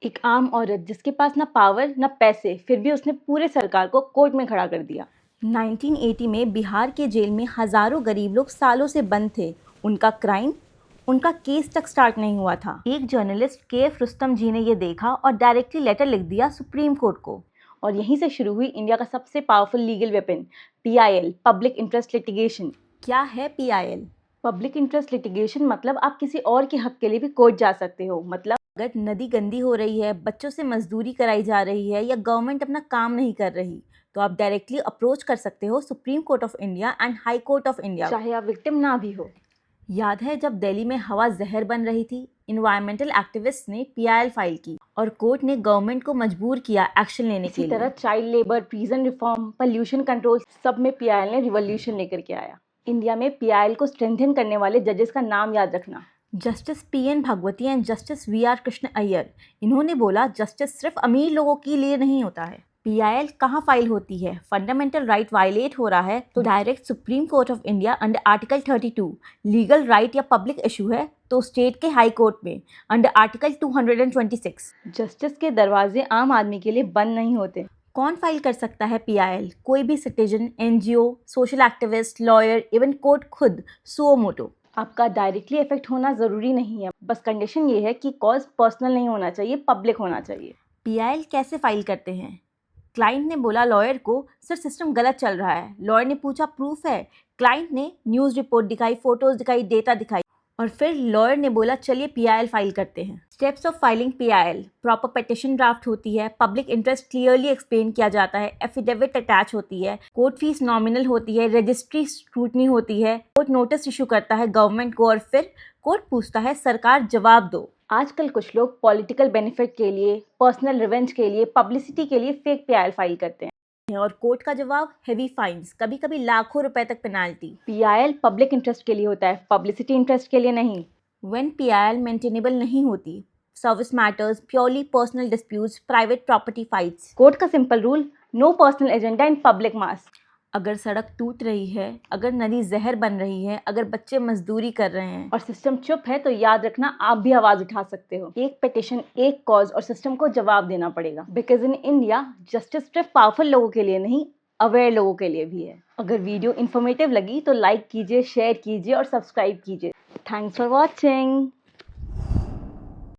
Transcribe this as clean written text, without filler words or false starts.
एक आम औरत जिसके पास ना पावर ना पैसे, फिर भी उसने पूरे सरकार को कोर्ट में खड़ा कर दिया। 1980 में बिहार के जेल में हजारों गरीब लोग सालों से बंद थे। उनका केस तक स्टार्ट नहीं हुआ था। एक जर्नलिस्ट KF रुस्तम जी ने ये देखा और डायरेक्टली लेटर लिख दिया सुप्रीम कोर्ट को। और यहीं से शुरू हुई इंडिया का सबसे powerful legal weapon, PIL, public interest litigation. क्या है PIL? पब्लिक इंटरेस्ट लिटिगेशन मतलब आप किसी और के हक के लिए भी कोर्ट जा सकते हो। मतलब अगर नदी गंदी हो रही है, बच्चों से मजदूरी कराई जा रही है या गवर्नमेंट अपना काम नहीं कर रही, तो आप डायरेक्टली अप्रोच कर सकते हो supreme court of India and high court of India, चाहे आप विक्टिम ना भी हो। याद है जब दिल्ली में हवा जहर बन रही थी, इन्वायरमेंटल एक्टिविस्ट ने PIL फाइल की और कोर्ट ने गवर्नमेंट को मजबूर किया एक्शन लेने के लिए। इसी तरह child labour, prison reform, pollution control, सब में PIL ने रिवॉल्यूशन लेकर के आया। इंडिया में PIL को स्ट्रेंथन करने वाले जजेस का नाम याद रखना, justice PN Bhagwati and justice VR Krishna Iyer. इन्होंने बोला जस्टिस सिर्फ अमीर लोगों के लिए नहीं होता है। PIL कहाँ फाइल होती है? फंडामेंटल राइट वायलेट हो रहा है तो direct supreme court of India under article 32। Legal right या पब्लिक इशू है तो स्टेट के हाई कोर्ट में अंडर आर्टिकल 226। जस्टिस के दरवाजे आम आदमी के लिए बंद नहीं होते। कौन फाइल कर सकता है PIL? कोई भी citizen, NGO, social activist, lawyer, even court खुद, सुओ मोटो। आपका डायरेक्टली इफेक्ट होना ज़रूरी नहीं है, बस कंडीशन ये है कि कॉज पर्सनल नहीं होना चाहिए, पब्लिक होना चाहिए। PIL कैसे फाइल करते हैं? क्लाइंट ने बोला लॉयर को सर सिस्टम गलत चल रहा है। लॉयर ने पूछा प्रूफ है? क्लाइंट ने न्यूज़ रिपोर्ट दिखाई, फोटोज दिखाई, डेटा दिखाई और फिर लॉयर ने बोला चलिए PIL फाइल करते हैं। Steps of filing PIL: proper petition draft होती है, पब्लिक इंटरेस्ट क्लियरली एक्सप्लेन किया जाता है, एफिडेविट अटैच होती है, कोर्ट फीस नॉमिनल होती है, रजिस्ट्री स्क्रूटनी होती है, कोर्ट नोटिस इशू करता है गवर्नमेंट को और फिर कोर्ट पूछता है सरकार जवाब दो। आजकल कुछ लोग पॉलिटिकल बेनिफिट के लिए, पर्सनल रिवेंज के लिए, पब्लिसिटी के लिए फेक PIL फाइल करते हैं और कोर्ट का जवाब हेवी फाइन्स, कभी कभी लाखों रुपए तक पेनाल्टी। PIL पब्लिक इंटरेस्ट के लिए होता है, पब्लिसिटी इंटरेस्ट के लिए नहीं। व्हेन PIL मेंटेनेबल नहीं होती, service matters, purely personal disputes, private property fights. Court का simple rule, no personal agenda in public mass. अगर सड़क टूट रही है, अगर नदी जहर बन रही है, अगर बच्चे मजदूरी कर रहे हैं और सिस्टम चुप है, तो याद रखना आप भी आवाज उठा सकते हो। एक पिटिशन, एक कॉज और सिस्टम को जवाब देना पड़ेगा। बिकॉज इन इंडिया जस्टिस सिर्फ पावरफुल लोगों के लिए नहीं, अवेयर लोगों के लिए भी है। अगर वीडियो इन्फॉर्मेटिव लगी तो लाइक कीजिए, शेयर कीजिए और सब्सक्राइब कीजिए। Thanks for watching.